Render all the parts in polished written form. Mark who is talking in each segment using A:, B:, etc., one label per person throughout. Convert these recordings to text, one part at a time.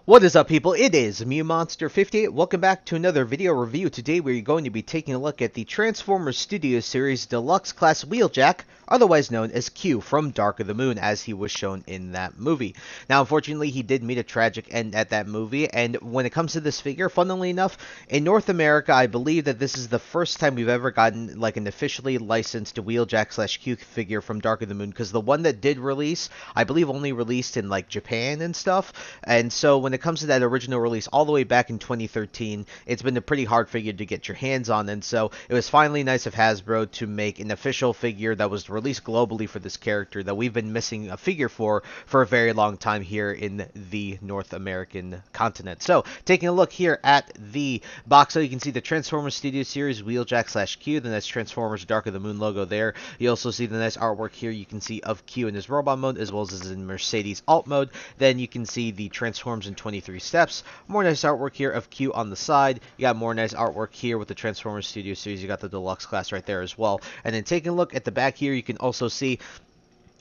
A: What is up, people? It is MewMonster58. Welcome back to another video review. Today we're going to be taking a look at the Transformers Studio Series Deluxe Class Wheeljack, otherwise known as Q from Dark of the Moon, as he was shown in that movie. Now, unfortunately, he did meet a tragic end at that movie, and when it comes to this figure, funnily enough, in North America, I believe that this is the first time we've ever gotten like an officially licensed Wheeljack/Q figure from Dark of the Moon, because the one that did release, I believe, only released in like Japan and stuff, and so when it comes to that original release all the way back in 2013, it's been a pretty hard figure to get your hands on, and so it was finally nice of Hasbro to make an official figure that was released globally for this character that we've been missing a figure for a very long time here in the North American continent. So, taking a look here at the box, so you can see the Transformers Studio Series Wheeljack/Q, the nice Transformers Dark of the Moon logo there. You also see the nice artwork here you can see of Q in his robot mode as well as his in Mercedes alt mode. Then you can see the Transforms in 23 steps. More nice artwork here of Q on the side. You got more nice artwork here with the Transformers Studio Series. You got the Deluxe class right there as well. And then taking a look at the back here, you can also see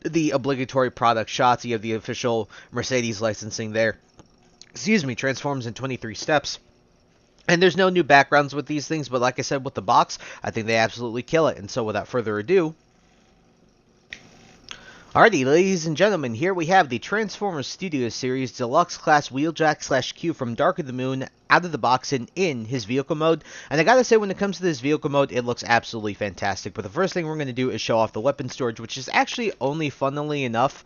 A: the obligatory product shots. You have the official Mercedes licensing there. Excuse me, Transforms in 23 steps. And there's no new backgrounds with these things, but like I said with the box, I think they absolutely kill it. And so without further ado, alrighty, ladies and gentlemen, here we have the Transformers Studio Series Deluxe Class Wheeljack/Q from Dark of the Moon out of the box and in his vehicle mode. And I gotta say, when it comes to this vehicle mode, it looks absolutely fantastic. But the first thing we're going to do is show off the weapon storage, which is actually only, funnily enough,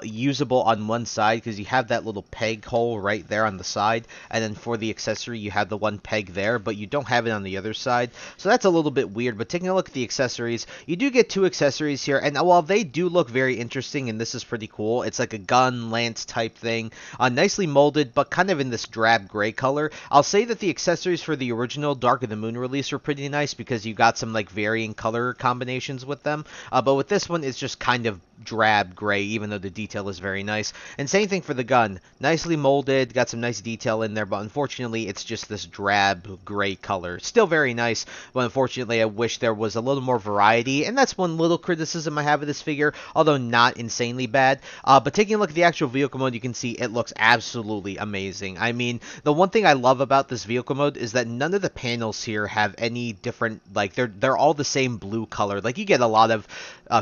A: usable on one side, because you have that little peg hole right there on the side, and then for the accessory you have the one peg there, but you don't have it on the other side, so that's a little bit weird. But taking a look at the accessories, you do get two accessories here, and while they do look very interesting, and this is pretty cool, it's like a gun lance type thing, nicely molded, but kind of in this drab gray color. I'll say that the accessories for the original Dark of the Moon release were pretty nice, because you got some like varying color combinations with them, but with this one it's just kind of drab gray, even though the detail is very nice. And same thing for the gun, nicely molded, got some nice detail in there, but unfortunately it's just this drab gray color. Still very nice, but unfortunately I wish there was a little more variety, and that's one little criticism I have of this figure, although not insanely bad. But taking a look at the actual vehicle mode, you can see it looks absolutely amazing. I mean, the one thing I love about this vehicle mode is that none of the panels here have any different, like they're all the same blue color. Like you get a lot of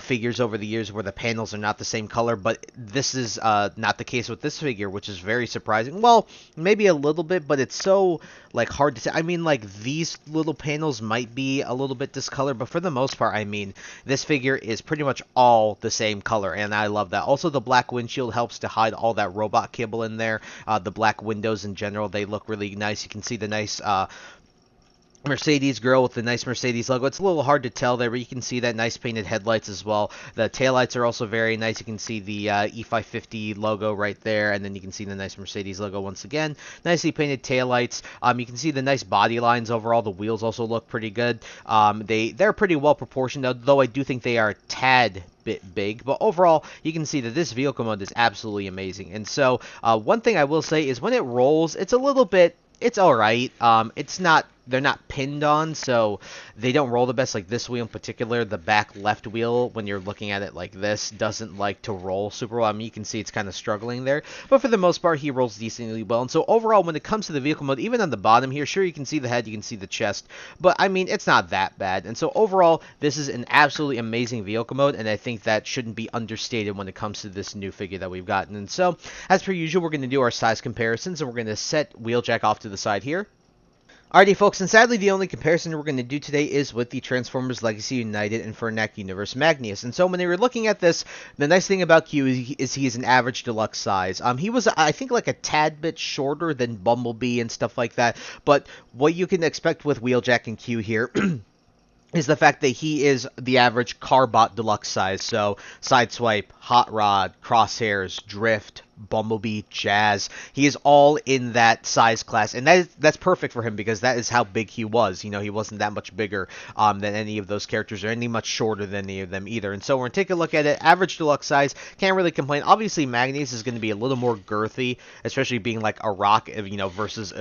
A: figures over the years where the panels are not the same color, but this is not the case with this figure, which is very surprising. Well, maybe a little bit, but it's so like hard to say. I mean, like these little panels might be a little bit discolored, but for the most part, I mean, this figure is pretty much all the same color, and I love that. Also, the black windshield helps to hide all that robot kibble in there. The black windows in general, they look really nice. You can see the nice Mercedes grill with the nice Mercedes logo. It's a little hard to tell there, but you can see that nice painted headlights as well. The taillights are also very nice. You can see the E550 logo right there, and then you can see the nice Mercedes logo once again. Nicely painted taillights. You can see the nice body lines overall. The wheels also look pretty good. They're pretty well proportioned, though I do think they are a tad bit big, but overall you can see that this vehicle mode is absolutely amazing. And so one thing I will say is when it rolls, it's a little bit, it's alright. It's not, they're not pinned on, so they don't roll the best. Like this wheel in particular, the back left wheel, when you're looking at it like this, doesn't like to roll super well. I mean, you can see it's kind of struggling there, but for the most part, he rolls decently well. And so overall, when it comes to the vehicle mode, even on the bottom here, sure, you can see the head, you can see the chest, but I mean, it's not that bad. And so overall, this is an absolutely amazing vehicle mode, and I think that shouldn't be understated when it comes to this new figure that we've gotten. And so, as per usual, we're going to do our size comparisons, and we're going to set Wheeljack off to the side here. Alrighty, folks, and sadly the only comparison we're going to do today is with the Transformers Legacy United and Infernac Universe Magnus. And so when they were looking at this, the nice thing about Q is he is an average deluxe size. He was, I think, like a tad bit shorter than Bumblebee and stuff like that, but what you can expect with Wheeljack and Q here is the fact that he is the average Carbot deluxe size. So Sideswipe, Hot Rod, Crosshairs, Drift, Bumblebee, Jazz. He is all in that size class, and that's perfect for him because that is how big he was. You know, he wasn't that much bigger than any of those characters, or any much shorter than any of them either. And so we're going to take a look at it. Average deluxe size, can't really complain. Obviously, Magnus is going to be a little more girthy, especially being like a Rock, versus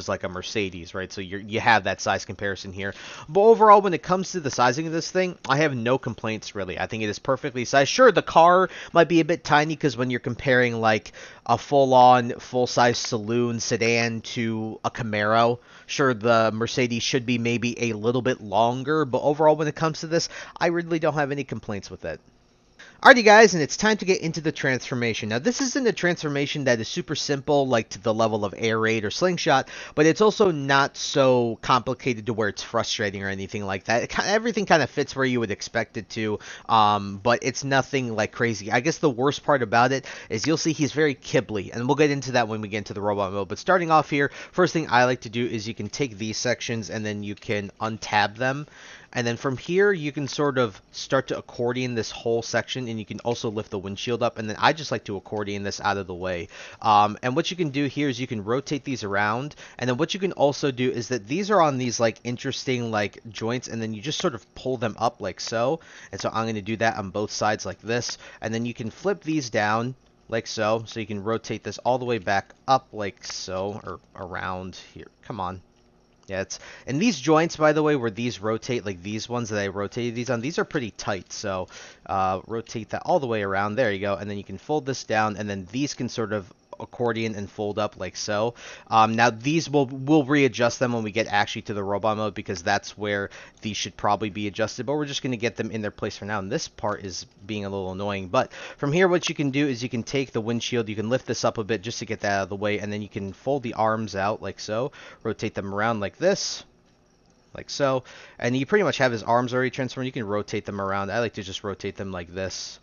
A: like a Mercedes, right? So you have that size comparison here. But overall, when it comes to the sizing of this thing, I have no complaints really. I think it is perfectly sized. Sure, the car might be a bit tiny because when you're comparing like a full-on, full-size saloon sedan to a Camaro. Sure, the Mercedes should be maybe a little bit longer, but overall, when it comes to this, I really don't have any complaints with it. Alrighty guys, and it's time to get into the transformation. Now this isn't a transformation that is super simple, like to the level of air raid or slingshot, but it's also not so complicated to where it's frustrating or anything like that. Everything kind of fits where you would expect it to, but it's nothing like crazy. I guess the worst part about it is you'll see he's very kibbly, and we'll get into that when we get into the robot mode. But starting off here, first thing I like to do is you can take these sections and then you can untab them. And then from here, you can sort of start to accordion this whole section, and you can also lift the windshield up. And then I just like to accordion this out of the way. And what you can do here is you can rotate these around. And then what you can also do is that these are on these like interesting like joints, and then you just sort of pull them up like so. And so I'm going to do that on both sides like this. And then you can flip these down like so. So you can rotate this all the way back up like so, or around here. Come on. Yeah, and these joints, by the way, where these rotate, like these ones that I rotated these on, these are pretty tight. So rotate that all the way around. There you go. And then you can fold this down, and then these can sort of accordion and fold up like so. Now these we'll readjust them when we get actually to the robot mode, because that's where these should probably be adjusted, but we're just going to get them in their place for now, and this part is being a little annoying. But from here, what you can do is you can take the windshield, you can lift this up a bit just to get that out of the way, and then you can fold the arms out like so, rotate them around like this, like so, and you pretty much have his arms already transformed. You can rotate them around. I like to just rotate them like this,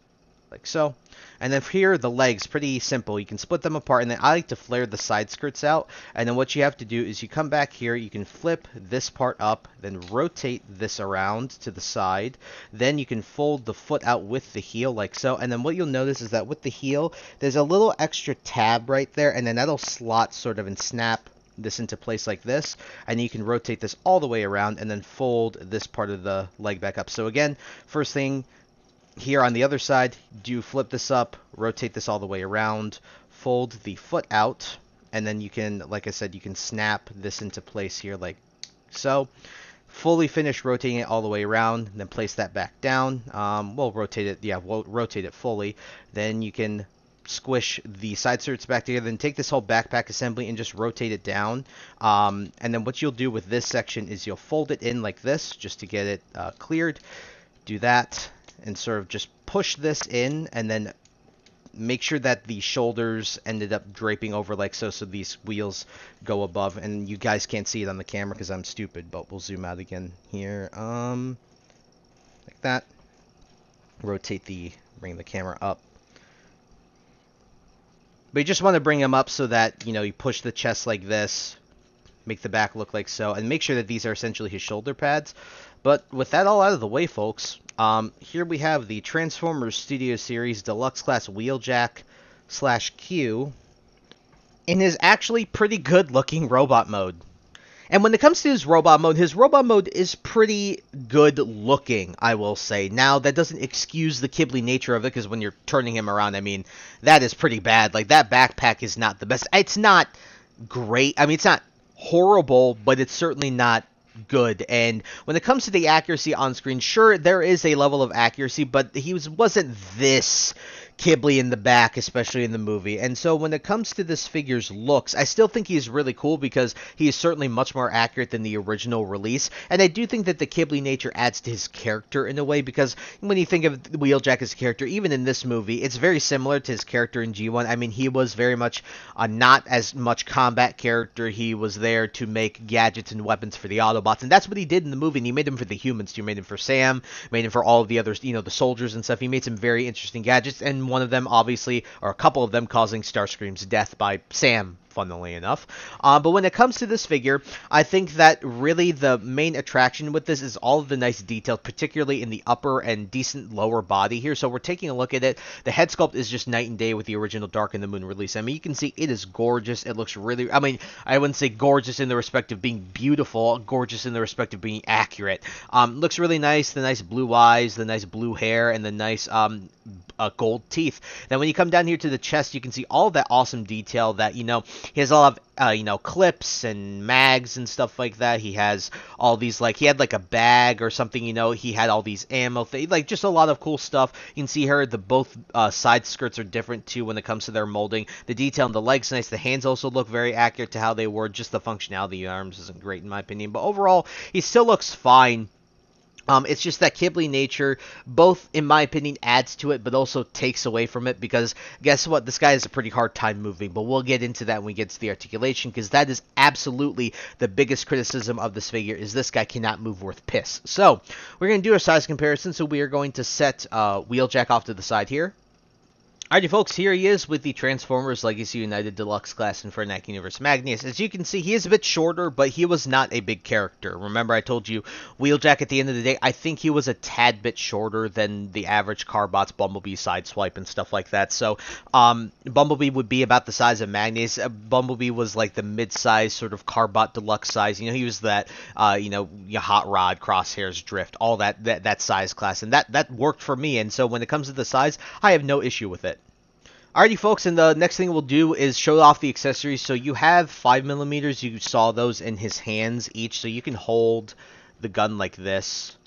A: like so. And then here, the legs, pretty simple. You can split them apart, and then I like to flare the side skirts out. And then what you have to do is you come back here, you can flip this part up, then rotate this around to the side. Then you can fold the foot out with the heel like so. And then what you'll notice is that with the heel, there's a little extra tab right there, and then that'll slot sort of and snap this into place like this, and you can rotate this all the way around and then fold this part of the leg back up. So again, first thing, here on the other side, do flip this up, rotate this all the way around, fold the foot out, and then you can, like I said, you can snap this into place here like so. Fully finish rotating it all the way around, then place that back down. We'll rotate it, yeah, we'll rotate it fully. Then you can squish the side skirts back together, then take this whole backpack assembly and just rotate it down. And then what you'll do with this section is you'll fold it in like this just to get it cleared. Do that, and sort of just push this in, and then make sure that the shoulders ended up draping over like so, so these wheels go above. And you guys can't see it on the camera because I'm stupid, but we'll zoom out again here, like that. Bring the camera up. But you just want to bring them up so that, you know, you push the chest like this, make the back look like so, and make sure that these are essentially his shoulder pads. But with that all out of the way, folks, here we have the Transformers Studio Series Deluxe Class Wheeljack/Q in his actually pretty good looking robot mode. And when it comes to his robot mode is pretty good looking, I will say. Now, that doesn't excuse the kibbly nature of it, because when you're turning him around, I mean, that is pretty bad. Like, that backpack is not the best. It's not great. I mean, it's not horrible, but it's certainly not good. And when it comes to the accuracy on screen, sure, there is a level of accuracy, but he wasn't this kibbly in the back, especially in the movie. And so when it comes to this figure's looks, I still think he's really cool, because he is certainly much more accurate than the original release. And I do think that the kibbly nature adds to his character in a way, because when you think of Wheeljack as a character, even in this movie, it's very similar to his character in G1. I mean, he was very much not as much combat character. He was there to make gadgets and weapons for the Autobots, and that's what he did in the movie. And he made them for the humans too. He made them for Sam, made them for all of the others, you know, the soldiers and stuff. He made some very interesting gadgets, and one of them, obviously, or a couple of them, causing Starscream's death by Sam, funnily enough. But when it comes to this figure, I think that really the main attraction with this is all of the nice details, particularly in the upper and decent lower body here. So we're taking a look at it. The head sculpt is just night and day with the original Dark in the Moon release. I mean, you can see it is gorgeous. It looks really, I mean, I wouldn't say gorgeous in the respect of being beautiful, gorgeous in the respect of being accurate. Looks really nice. The nice blue eyes, the nice blue hair, and the nice gold teeth. Then when you come down here to the chest, you can see all that awesome detail that, he has a lot of, clips and mags and stuff like that. He has all these, he had like a bag or something, he had all these ammo things, just a lot of cool stuff. You can see here both side skirts are different too when it comes to their molding. The detail on the legs nice. The hands also look very accurate to how they were. Just the functionality of the arms isn't great in my opinion, but overall he still looks fine. It's just that Ghibli nature, both, in my opinion, adds to it, but also takes away from it, because guess what? This guy has a pretty hard time moving, but we'll get into that when we get to the articulation, because that is absolutely the biggest criticism of this figure, is this guy cannot move worth piss. So, we're going to do a size comparison, so we are going to set Wheeljack off to the side here. Alrighty folks, here he is with the Transformers Legacy United Deluxe class Infernac Universe Magnus. As you can see, he is a bit shorter, but he was not a big character. Remember I told you, Wheeljack at the end of the day, I think he was a tad bit shorter than the average Carbots, Bumblebee, Sideswipe, and stuff like that. So, Bumblebee would be about the size of Magnus. Bumblebee was like the mid-size sort of Carbot Deluxe size. He was that, Hot Rod, Crosshairs, Drift, all that size class. And that worked for me. And so when it comes to the size, I have no issue with it. Alrighty folks, and the next thing we'll do is show off the accessories. So you have 5mm, you saw those in his hands each, so you can hold the gun like this,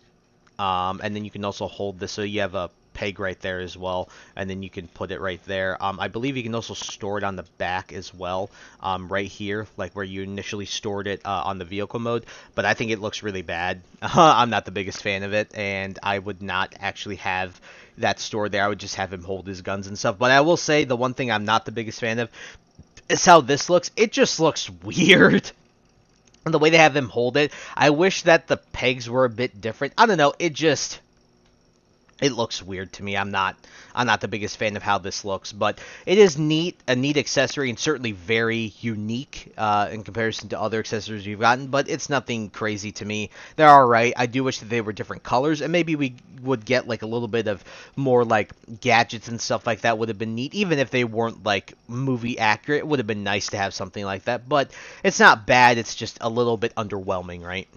A: and then you can also hold this, so you have a peg right there as well, and then you can put it right there. I believe you can also store it on the back as well, right here, like where you initially stored it on the vehicle mode, but I think it looks really bad. I'm not the biggest fan of it, and I would not actually have that stored there. I would just have him hold his guns and stuff. But I will say the one thing I'm not the biggest fan of is how this looks. It just looks weird. And the way they have him hold it, I wish that the pegs were a bit different. I don't know, it looks weird to me. I'm not the biggest fan of how this looks, but it is neat, a neat accessory, and certainly very unique in comparison to other accessories we've gotten, but it's nothing crazy to me. They're alright. I do wish that they were different colors, and maybe we would get like a little bit of more like gadgets and stuff like that would have been neat, even if they weren't like movie accurate. It would have been nice to have something like that, but it's not bad. It's just a little bit underwhelming, right?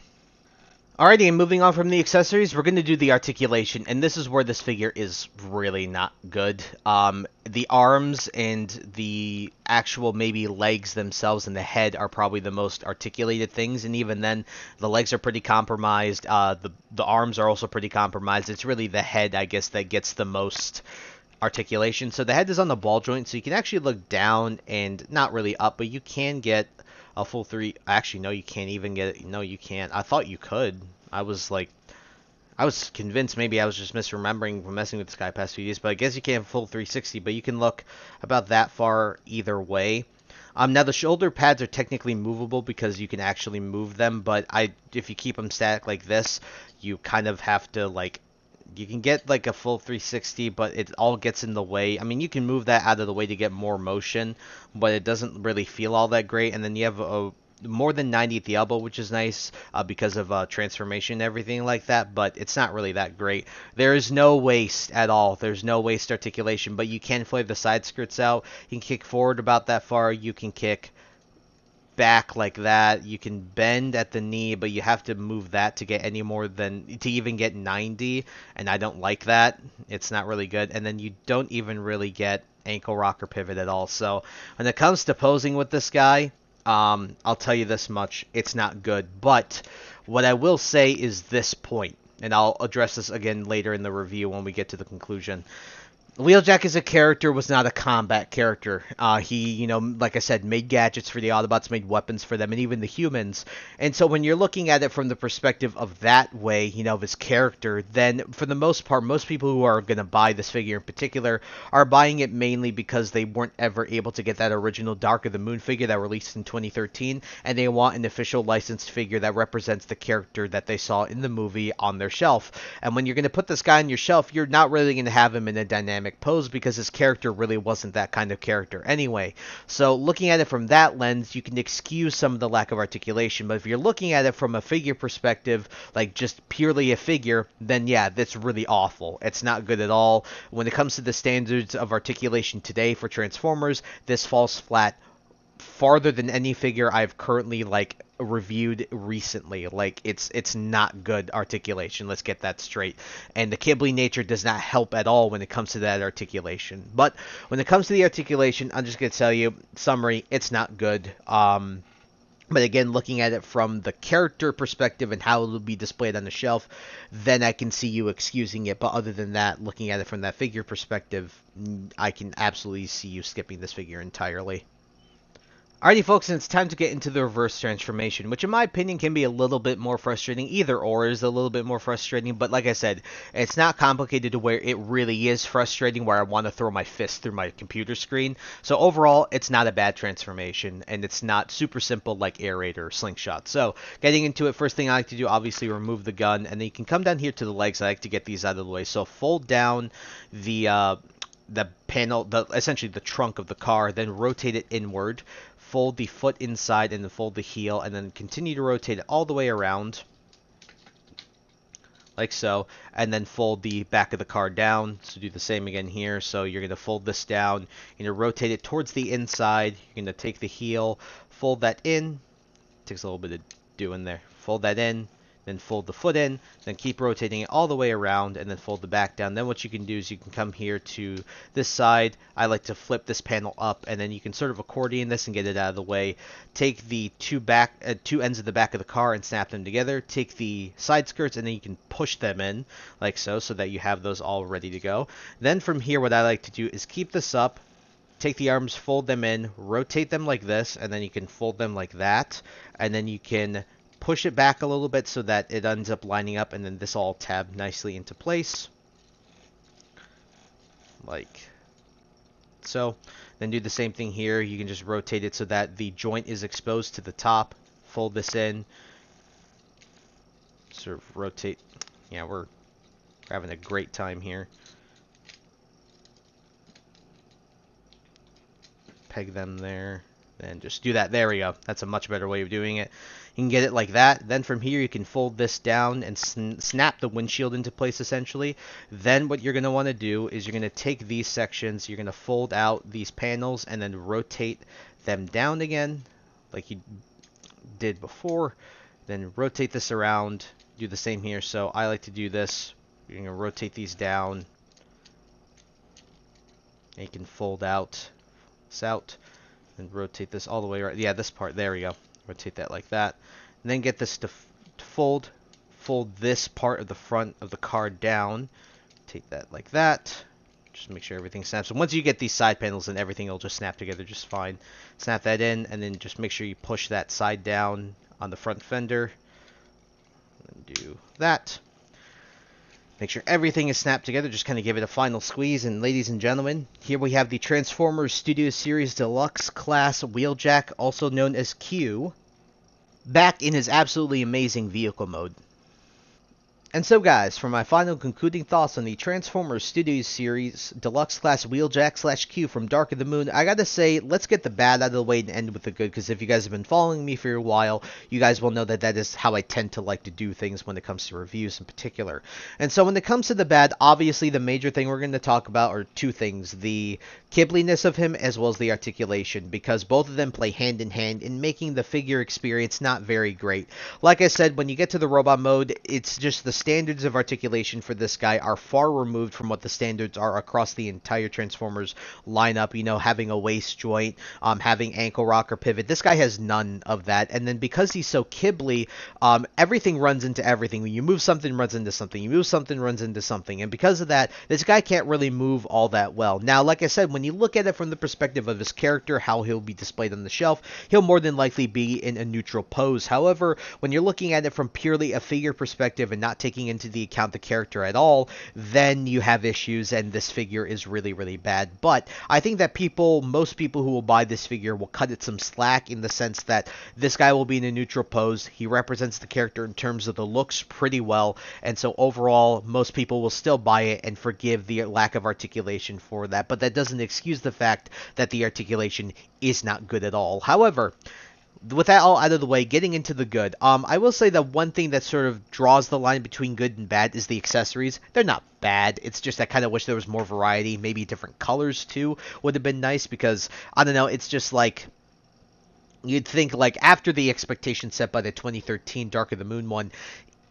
A: Alrighty, and moving on from the accessories, we're going to do the articulation, and this is where this figure is really not good. The arms and the actual maybe legs themselves and the head are probably the most articulated things, and even then, the legs are pretty compromised. The arms are also pretty compromised. It's really the head, I guess, that gets the most articulation. So the head is on the ball joint, so you can actually look down and not really up, but you can get a full 3. Actually, no, you can't even get it. No, you can't. I thought you could. I was convinced maybe I was just misremembering from messing with this guy past few days, but I guess you can't full 360, but you can look about that far either way. Now the shoulder pads are technically movable because you can actually move them, but if you keep them static like this, you kind of have to you can get like a full 360, but it all gets in the way. I mean, you can move that out of the way to get more motion, but it doesn't really feel all that great. And then you have a more than 90 at the elbow, which is nice because of transformation and everything like that, but it's not really that great. There is no waist at all. There's no waist articulation, but you can flay the side skirts out. You can kick forward about that far. You can kick back like that. You can bend at the knee, but you have to move that to get any more than to even get 90, and I don't like that. It's not really good. And then you don't even really get ankle rock or pivot at all. So when it comes to posing with this guy, I'll tell you this much, it's not good. But what I will say is this point, and I'll address this again later in the review when we get to the conclusion. Wheeljack as a character was not a combat character. He, like I said, made gadgets for the Autobots, made weapons for them, and even the humans. And so when you're looking at it from the perspective of that way, of his character, then for the most part, most people who are going to buy this figure in particular are buying it mainly because they weren't ever able to get that original Dark of the Moon figure that released in 2013, and they want an official licensed figure that represents the character that they saw in the movie on their shelf. And when you're going to put this guy on your shelf, you're not really going to have him in a dynamic pose because his character really wasn't that kind of character anyway. So looking at it from that lens, you can excuse some of the lack of articulation, but if you're looking at it from a figure perspective, like just purely a figure, then yeah, that's really awful. It's not good at all. When it comes to the standards of articulation today for Transformers, this falls flat farther than any figure I've currently like reviewed recently. Like it's not good articulation. Let's get that straight. And the Ghibli nature does not help at all when it comes to that articulation. But when it comes to the articulation, I'm just gonna tell you, summary, it's not good. But again, looking at it from the character perspective and how it will be displayed on the shelf, then I can see you excusing it. But other than that, looking at it from that figure perspective, I can absolutely see you skipping this figure entirely. Alrighty folks, and it's time to get into the reverse transformation, which in my opinion can be a little bit more frustrating. Either or is a little bit more frustrating, but like I said, it's not complicated to where it really is frustrating, where I want to throw my fist through my computer screen. So overall, it's not a bad transformation, and it's not super simple like Air Raid or Slingshot. So getting into it, first thing I like to do, obviously remove the gun, and then you can come down here to the legs. I like to get these out of the way. So fold down the panel, essentially the trunk of the car, then rotate it inward. Fold the foot inside and then fold the heel, and then continue to rotate it all the way around like so, and then fold the back of the car down. So do the same again here. So you're going to fold this down, you're going to rotate it towards the inside, you're going to take the heel, fold that in. Takes a little bit of doing there. Fold that in, then fold the foot in, then keep rotating it all the way around, and then fold the back down. Then what you can do is you can come here to this side. I like to flip this panel up, and then you can sort of accordion this and get it out of the way. Take the two ends of the back of the car and snap them together. Take the side skirts, and then you can push them in like so, so that you have those all ready to go. Then from here, what I like to do is keep this up, take the arms, fold them in, rotate them like this, and then you can fold them like that, and then you can push it back a little bit so that it ends up lining up, and then this all tab nicely into place like so. Then do the same thing here. You can just rotate it so that the joint is exposed to the top. Fold this in, sort of rotate. Yeah, we're having a great time here. Peg them there, then just do that. There we go. That's a much better way of doing it. You can get it like that. Then from here you can fold this down and snap the windshield into place essentially. Then what you're going to want to do is you're going to take these sections, you're going to fold out these panels and then rotate them down again like you did before. Then rotate this around, do the same here. So I like to do this. You're going to rotate these down. And you can fold out this out and rotate this all the way right. Yeah, this part, there we go. Rotate that like that, and then get this to fold this part of the front of the car down. Take that like that. Just make sure everything snaps. And once you get these side panels, then everything will just snap together just fine. Snap that in, and then just make sure you push that side down on the front fender. And do that. Make sure everything is snapped together. Just kind of give it a final squeeze. And ladies and gentlemen, here we have the Transformers Studio Series Deluxe Class Wheeljack, also known as Q, back in his absolutely amazing vehicle mode. And so guys, for my final concluding thoughts on the Transformers Studios Series Deluxe Class Wheeljack/Q from Dark of the Moon, I gotta say, let's get the bad out of the way and end with the good, because if you guys have been following me for a while, you guys will know that that is how I tend to like to do things when it comes to reviews in particular. And so when it comes to the bad, obviously the major thing we're going to talk about are two things: the Ghibli-ness of him as well as the articulation, because both of them play hand in hand in making the figure experience not very great. Like I said, when you get to the robot mode, it's just the standards of articulation for this guy are far removed from what the standards are across the entire Transformers lineup. You know, having a waist joint, having ankle rocker pivot. This guy has none of that. And then because he's so Ghibli, everything runs into everything. When you move something, runs into something. You move something, runs into something. And because of that, this guy can't really move all that well. Now, like I said, when you look at it from the perspective of his character, how he'll be displayed on the shelf, he'll more than likely be in a neutral pose. However, when you're looking at it from purely a figure perspective and not taking into the account the character at all, then you have issues, and this figure is really, really bad. But I think that most people who will buy this figure will cut it some slack in the sense that this guy will be in a neutral pose. He represents the character in terms of the looks pretty well, and so overall, most people will still buy it and forgive the lack of articulation for that. But that doesn't excuse the fact that the articulation is not good at all. However, with that all out of the way, getting into the good, I will say that one thing that sort of draws the line between good and bad is the accessories. They're not bad. It's just I kind of wish there was more variety. Maybe different colors too would have been nice, because I don't know, it's just like you'd think, like, after the expectation set by the 2013 Dark of the Moon one,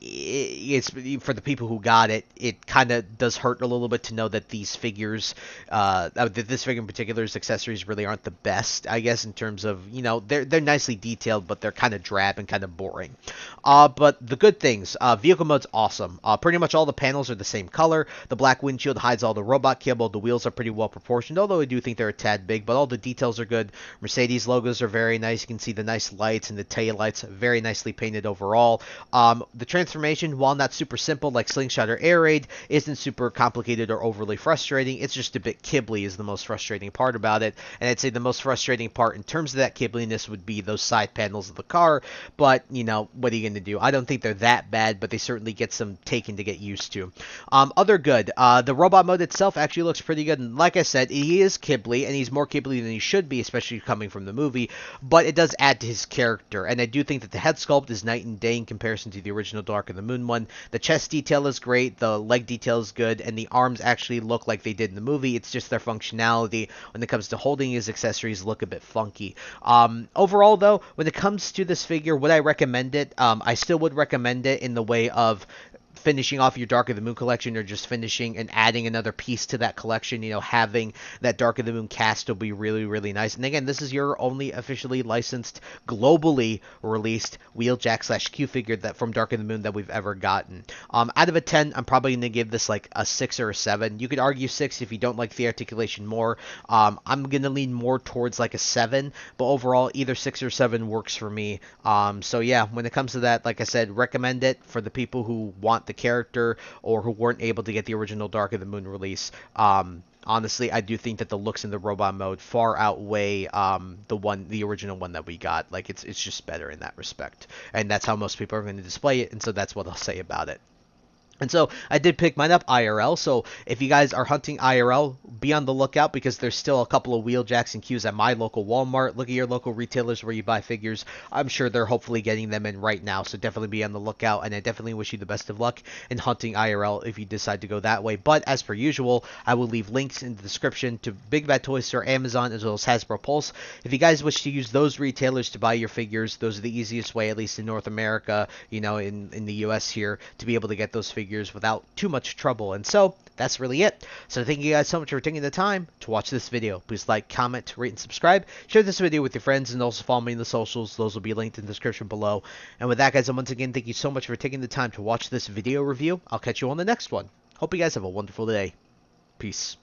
A: it's for the people who got it. It kind of does hurt a little bit to know that these figures, that this figure in particular's accessories really aren't the best. I guess in terms of, you know, they're nicely detailed, but they're kind of drab and kind of boring. But the good things, vehicle mode's awesome. Pretty much all the panels are the same color. The black windshield hides all the robot kibble. The wheels are pretty well proportioned, although I do think they're a tad big. But all the details are good. Mercedes logos are very nice. You can see the nice lights and the tail lights, very nicely painted overall. The transformation, while not super simple like Slingshot or Air Raid, isn't super complicated or overly frustrating. It's just a bit kibbly is the most frustrating part about it. And I'd say the most frustrating part in terms of that kibbliness would be those side panels of the car. But, you know, what are you going to do? I don't think they're that bad, but they certainly get some taking to get used to. Other good, the robot mode itself actually looks pretty good. And like I said, he is kibbly, and he's more kibbly than he should be, especially coming from the movie. But it does add to his character. And I do think that the head sculpt is night and day in comparison to the original Dark of the Moon one. The chest detail is great, the leg detail is good, and the arms actually look like they did in the movie. It's just their functionality when it comes to holding his accessories look a bit funky. Overall, though, when it comes to this figure, would I recommend it? I still would recommend it in the way of finishing off your Dark of the Moon collection, or just finishing and adding another piece to that collection. You know, having that Dark of the Moon cast will be really, really nice. And again, this is your only officially licensed, globally released Wheeljack / Q figure that from Dark of the Moon that we've ever gotten. Out of a 10, I'm probably going to give this like a 6 or a 7. You could argue 6 if you don't like the articulation more. I'm going to lean more towards like a 7, but overall, either 6 or 7 works for me. So yeah, when it comes to that, like I said, recommend it for the people who want the character or who weren't able to get the original Dark of the Moon release. Honestly, I do think that the looks in the robot mode far outweigh the original one that we got. Like, it's just better in that respect, and that's how most people are going to display it, and so that's what I'll say about it. And so I did pick mine up IRL, so if you guys are hunting IRL, be on the lookout because there's still a couple of Wheeljacks and Qs at my local Walmart. Look at your local retailers where you buy figures. I'm sure they're hopefully getting them in right now, so definitely be on the lookout, and I definitely wish you the best of luck in hunting IRL if you decide to go that way. But as per usual, I will leave links in the description to Big Bad Toy Store, Amazon, as well as Hasbro Pulse. If you guys wish to use those retailers to buy your figures, those are the easiest way, at least in North America, you know, in the US here, to be able to get those figures without too much trouble. And so that's really it. So thank you guys so much for taking the time to watch this video. Please like, comment, rate, and subscribe. Share this video with your friends, and also follow me in the socials. Those will be linked in the description below. And with that, guys, once again, thank you so much for taking the time to watch this video review. I'll catch you on the next one. Hope you guys have a wonderful day. Peace.